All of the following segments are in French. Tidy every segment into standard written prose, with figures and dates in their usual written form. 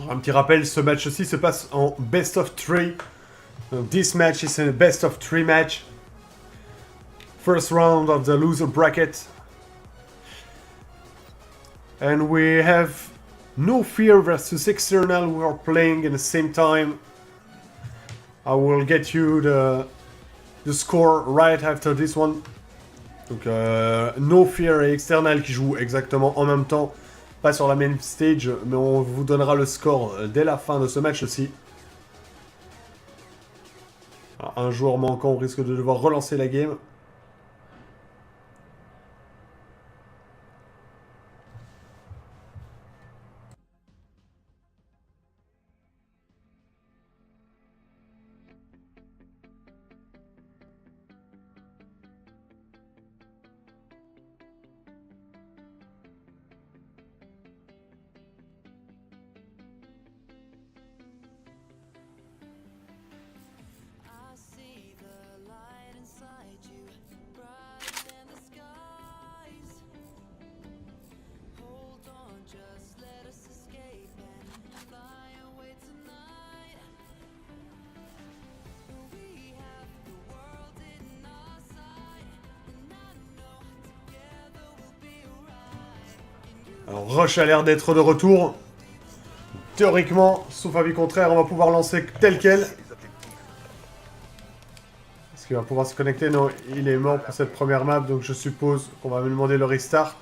Un petit rappel, ce match-ci se passe en best of 3. Donc, this match is a best of 3 match. First round of the loser bracket. And we have No Fear versus External. We are playing at the same time. I will get you the score right after this one. Donc No Fear et External qui jouent exactement en même temps. Pas sur la main stage, mais on vous donnera le score dès la fin de ce match aussi. Alors, un joueur manquant, on risque de devoir relancer la game. Alors Rush a l'air d'être de retour. Théoriquement, sauf avis contraire, on va pouvoir lancer tel quel. Est-ce qu'il va pouvoir se connecter? Non, il est mort pour cette première map, donc je suppose qu'on va me demander le restart.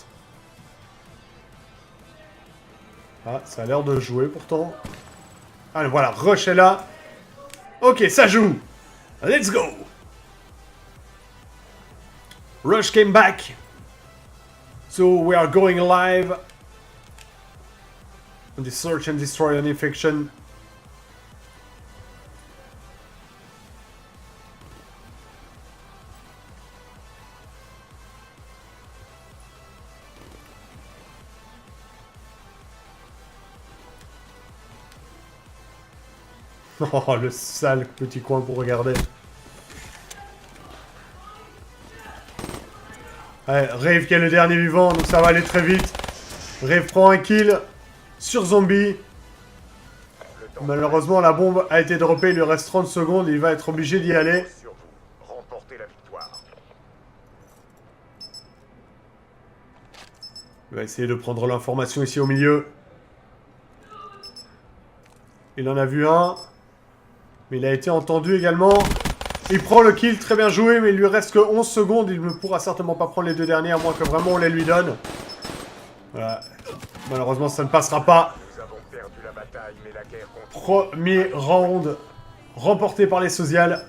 Ah, ça a l'air de jouer pourtant. Allez, voilà, Rush est là. Ok, ça joue. Let's go. Rush came back. So we are going live. On the Search and Destroy on Infection. Oh, le sale petit coin pour regarder. Ouais, Rave qui est le dernier vivant, donc ça va aller très vite. Rave prend un kill sur Zombie. Malheureusement, la bombe a été droppée, il lui reste 30 secondes, il va être obligé d'y aller. Il va essayer de prendre l'information ici au milieu. Il en a vu un. Mais il a été entendu également. Il prend le kill, très bien joué, mais il lui reste que 11 secondes. Il ne pourra certainement pas prendre les deux derniers, à moins que vraiment on les lui donne. Voilà. Malheureusement, ça ne passera pas. Premier round remporté par les Social.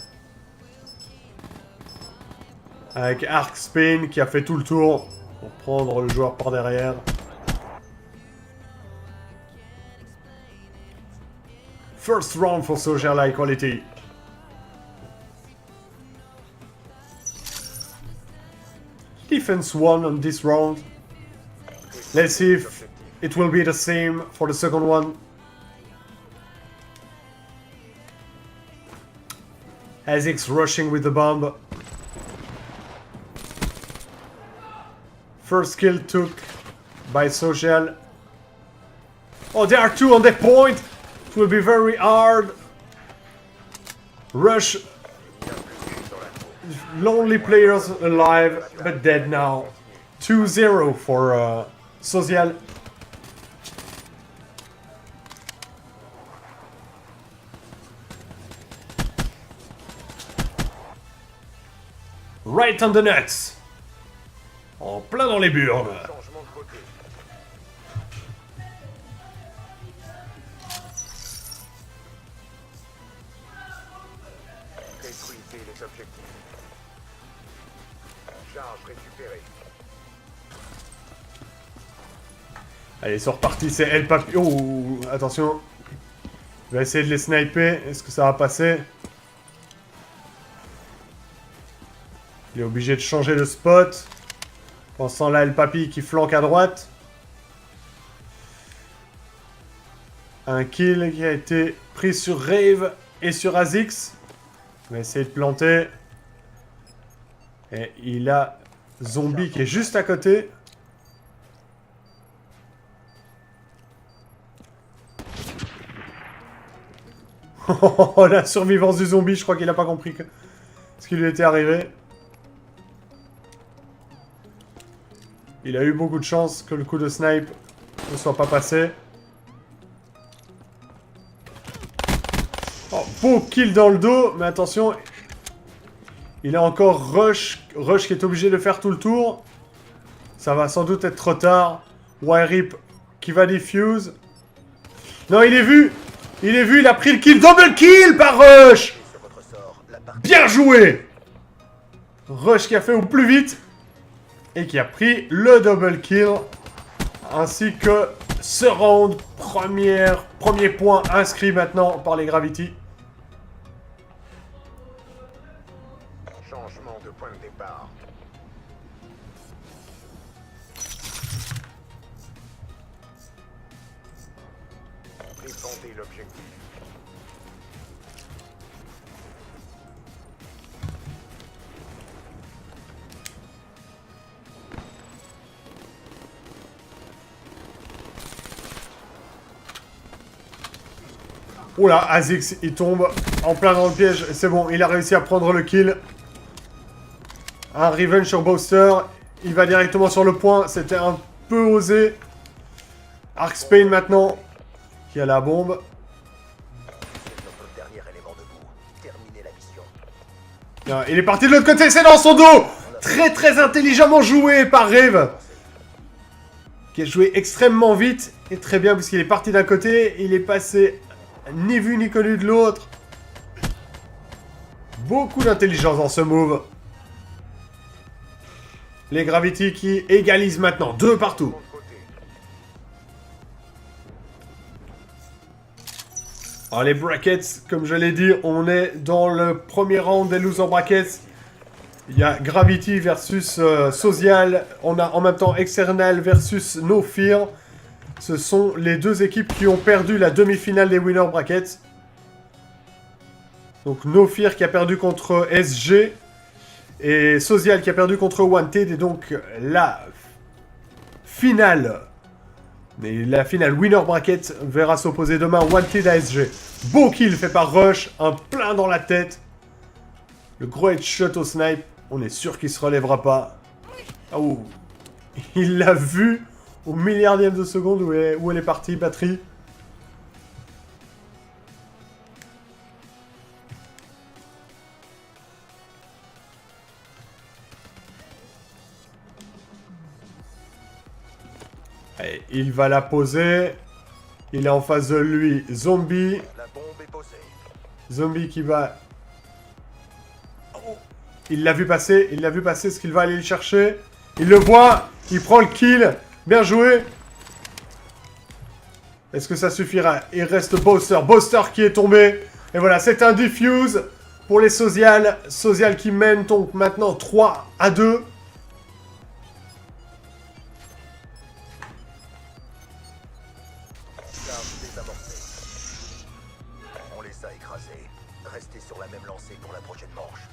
Avec Arc Spain qui a fait tout le tour pour prendre le joueur par derrière. First round for Social High Quality. Defense won on this round. Let's see if it will be the same for the second one. Azix rushing with the bomb. First kill took by Social. Oh, there are two on that point. It will be very hard. Rush. Lonely players alive, but dead now. 2-0 for Social. Right on the nuts. En plein dans les burnes. Allez, c'est reparti, c'est El Papi. Oh, attention. Je vais essayer de les sniper. Est-ce que ça va passer? Il est obligé de changer de spot. Pensant là El Papi qui flanque à droite. Un kill qui a été pris sur Rave et sur Azix. On va essayer de planter. Et il a Zombie qui est juste à côté. Oh, la survivance du zombie, je crois qu'il a pas compris ce qui lui était arrivé. Il a eu beaucoup de chance que le coup de snipe ne soit pas passé. Oh, beau kill dans le dos, mais attention. Il a encore Rush. Rush qui est obligé de faire tout le tour. Ça va sans doute être trop tard. Wirip qui va defuse. Non, il est vu. Il est vu, il a pris le kill. Double kill par Rush. Bien joué. Rush qui a fait au plus vite. Et qui a pris le double kill. Ainsi que ce round. Premier point inscrit maintenant par les Gravity. Changement de point de départ. Répondez l'objectif. Oula, Azix, il tombe en plein dans le piège. C'est bon, il a réussi à prendre le kill. Un revenge sur Booster. Il va directement sur le point. C'était un peu osé. Arkspain maintenant. Qui a la bombe. C'est notre dernier élément debout. Terminez la mission. Ah, il est parti de l'autre côté, c'est dans son dos. Très très intelligemment joué par Rave. Qui a joué extrêmement vite. Et très bien, puisqu'il est parti d'un côté. Il est passé ni vu ni connu de l'autre. Beaucoup d'intelligence dans ce move. Les Gravity qui égalisent maintenant. 2 partout. Alors les brackets, comme je l'ai dit, on est dans le premier round des loser brackets. Il y a Gravity versus Social. On a en même temps External versus No Fear. Ce sont les deux équipes qui ont perdu la demi-finale des winner brackets. Donc No Fear qui a perdu contre SG. Et Social qui a perdu contre Wanted. Et donc la finale... Mais la finale winner bracket verra s'opposer demain Wanted à SG. Beau kill fait par Rush, un plein dans la tête. Le gros headshot au snipe, on est sûr qu'il se relèvera pas. Oh, il l'a vu au milliardième de seconde où elle est partie, batterie. Allez, il va la poser. Il est en face de lui, Zombie. La bombe est posée. Zombie qui va... Oh. Il l'a vu passer, est-ce qu'il va aller le chercher? Il le voit, il prend le kill. Bien joué. Est-ce que ça suffira? Il reste Booster. Booster qui est tombé. Et voilà, c'est un diffuse pour les Social. Social qui mène donc maintenant 3-2. On les a écrasés. Restez sur la même lancée pour la prochaine manche.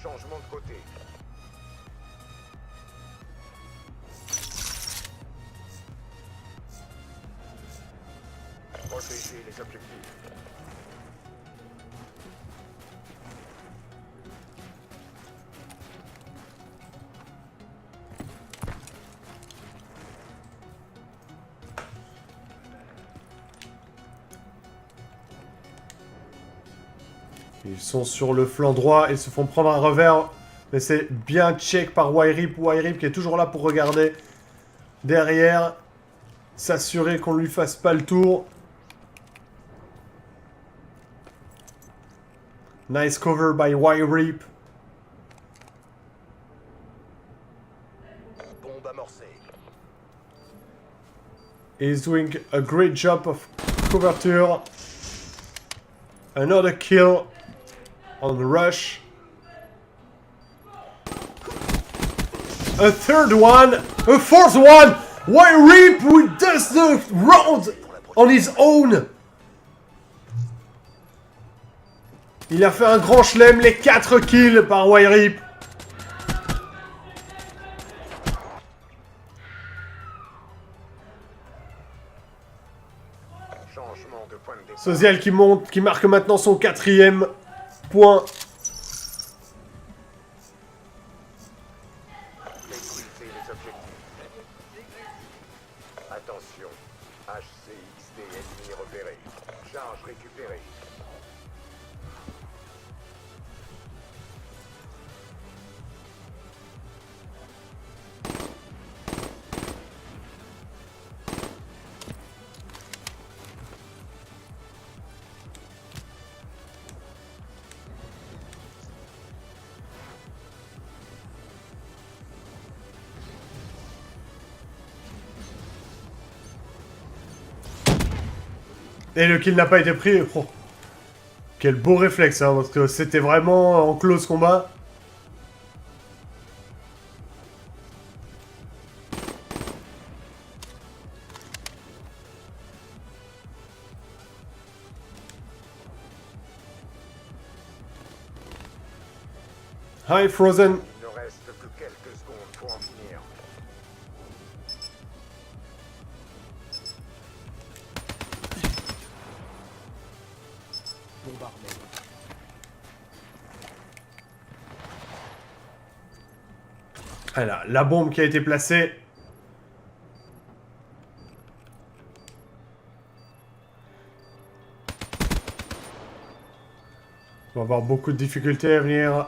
Changement de côté. Protégez les objectifs. Ils sont sur le flanc droit, ils se font prendre un revers. Mais c'est bien check par Wirip. Wirip qui est toujours là pour regarder derrière. S'assurer qu'on lui fasse pas le tour. Nice cover by Wirip. Bombe amorcée. He's doing a great job of couverture. Another kill on Rush. A third one. A fourth one. Wirip who does the round on his own. Il a fait un grand chelem, les 4 kills par Wyrip. Changement de point de départ. Social qui monte, qui marque maintenant son 4e point. Maîtrisez les objectifs. Attention. HCXD ennemi repéré. Charge récupérée. Et le kill n'a pas été pris. Oh. Quel beau réflexe, hein, parce que c'était vraiment en close combat. Hi Frozen. Il ne reste que quelques secondes pour en finir. Voilà, la bombe qui a été placée. On va avoir beaucoup de difficultés à venir.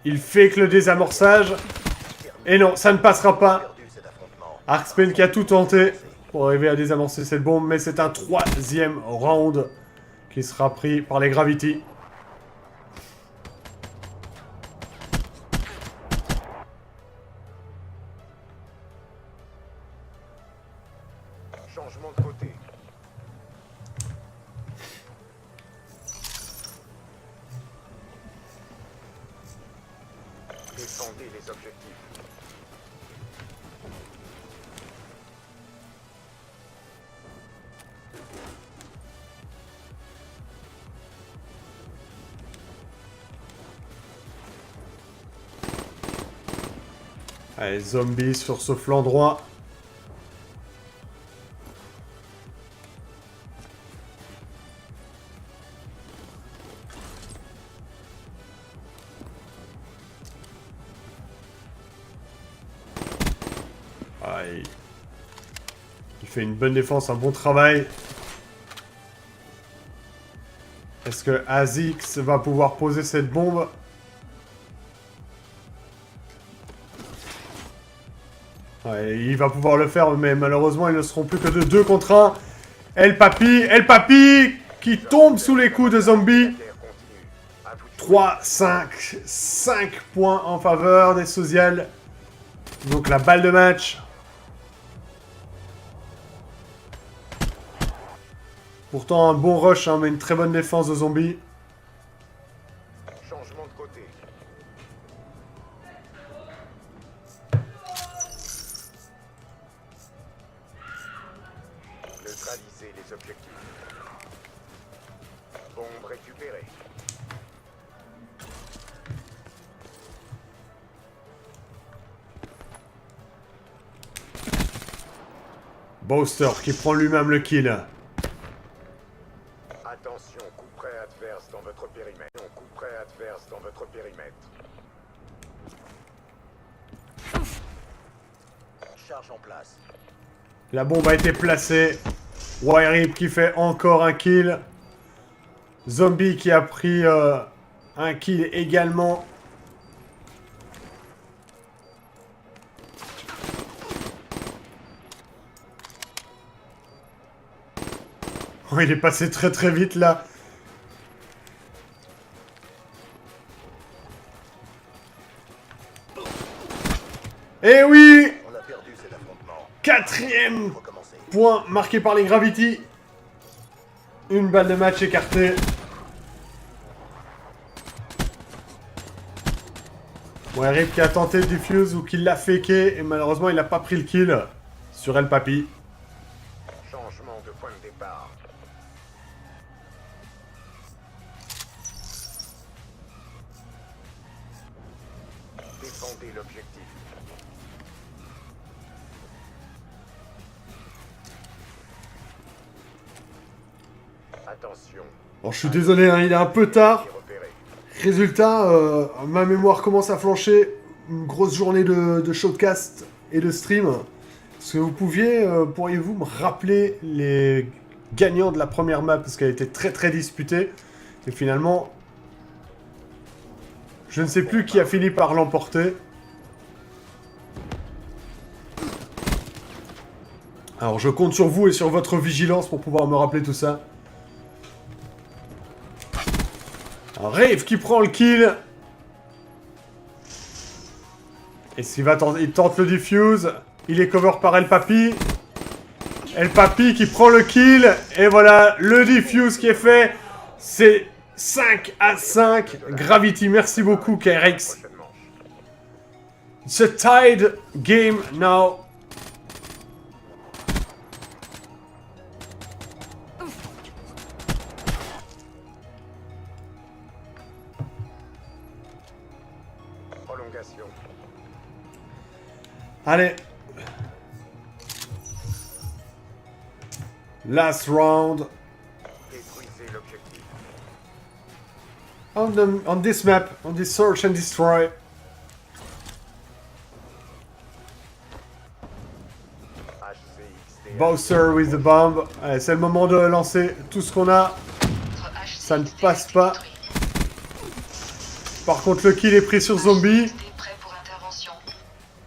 Il fait que le désamorçage. Et non, ça ne passera pas. Perdu cet affrontement. Arkspain qui a tout tenté pour arriver à désamorcer cette bombe, mais c'est un 3e round qui sera pris par les Gravity. Changement de côté. Défendez les objectifs. Allez, zombies sur ce flanc droit. Allez. Il fait une bonne défense, un bon travail. Est-ce que Azix va pouvoir poser cette bombe? Ouais, il va pouvoir le faire, mais malheureusement, ils ne seront plus que de 2 contre 1. El Papi qui tombe sous les coups de zombies. Guerre continue. À vous de 3, 5 points en faveur des Social. Donc la balle de match. Pourtant un bon rush, hein, mais une très bonne défense de zombies. changement de côté. Neutraliser les objectifs. Bombe récupérée. Bowster qui prend lui-même le kill. Attention, coup près adverse dans votre périmètre. Coup près adverse dans votre périmètre. Charge en place. La bombe a été placée. Wyrip qui fait encore un kill. Zombie qui a pris un kill également. Oh, il est passé très très vite là. Et oui, On a perdu cet affrontement. 4e Recommencer. point marqué par les Gravity. Une balle de match écartée. Ouais, Rip qui a tenté le defuse ou qui l'a faké et malheureusement il n'a pas pris le kill sur El Papi. Changement de point de départ. Défendez l'objectif. Attention. Bon, je suis désolé, hein, il est un peu tard. Repéré. Résultat, ma mémoire commence à flancher. Une grosse journée de showcast et de stream. Est-ce que vous pourriez-vous me rappeler les gagnants de la première map, parce qu'elle était très très disputée. Et finalement, je ne sais plus qui a fini par l'emporter. Alors je compte sur vous et sur votre vigilance pour pouvoir me rappeler tout ça. Alors, Rave qui prend le kill. Et s'il va tenter, il tente le diffuse. Il est cover par El Papi. El Papi qui prend le kill. Et voilà, le diffuse qui est fait. C'est 5-5. Gravity, merci beaucoup, KRX. Prochaine manche. It's a tied game now. Prolongation. Allez. Last round. Détruisez l'objectif. On this map, on this search and destroy. HCXD. Bowser with the bomb. Allez, c'est le moment de lancer tout ce qu'on a. Ça ne passe pas. Par contre, le kill est pris sur Zombie.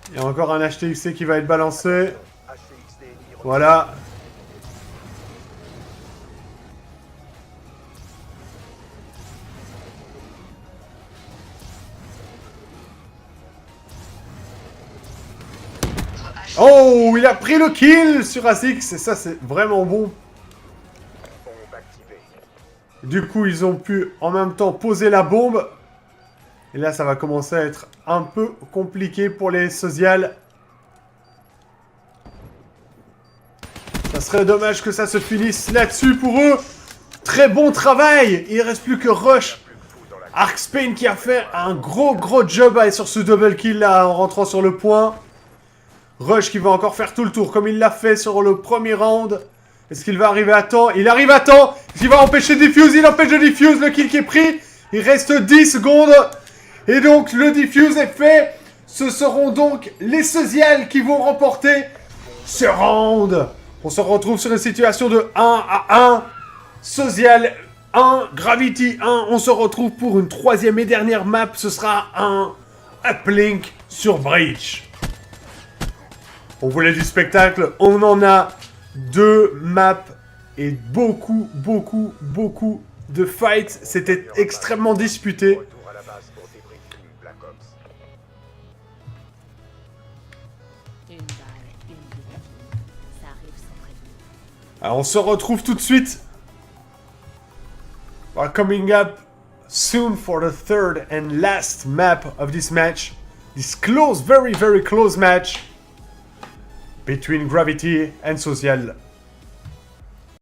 Il y a encore un HTXC qui va être balancé. HCXD ennemi. Voilà. Oh, il a pris le kill sur ASICS. Et ça, c'est vraiment bon. Bombe activée. Du coup, ils ont pu en même temps poser la bombe. Et là, ça va commencer à être un peu compliqué pour les Social. Ça serait dommage que ça se finisse là-dessus pour eux. Très bon travail. Il ne reste plus que Rush. Arkspain qui a fait un gros job sur ce double kill là en rentrant sur le point. Rush qui va encore faire tout le tour comme il l'a fait sur le premier round. Est-ce qu'il va arriver à temps? Il arrive à temps. Est-ce qu'il va empêcher le diffuse? Il empêche le diffuse. Le kill qui est pris. Il reste 10 secondes. Et donc le diffuse est fait. Ce seront donc les Social qui vont remporter ce round. On se retrouve sur une situation de 1-1. Social 1, Gravity 1. On se retrouve pour une troisième et dernière map. Ce sera un uplink sur Breach. On voulait du spectacle. On en a 2 maps et beaucoup de fights. C'était extrêmement disputé. Retour à la base pour débriefing Black Ops. Une balle, une vie. Ça arrive sans prévenir. Alors on se retrouve tout de suite. We're coming up soon for the third and last map of this match. This close, very close match between Gravity and Social.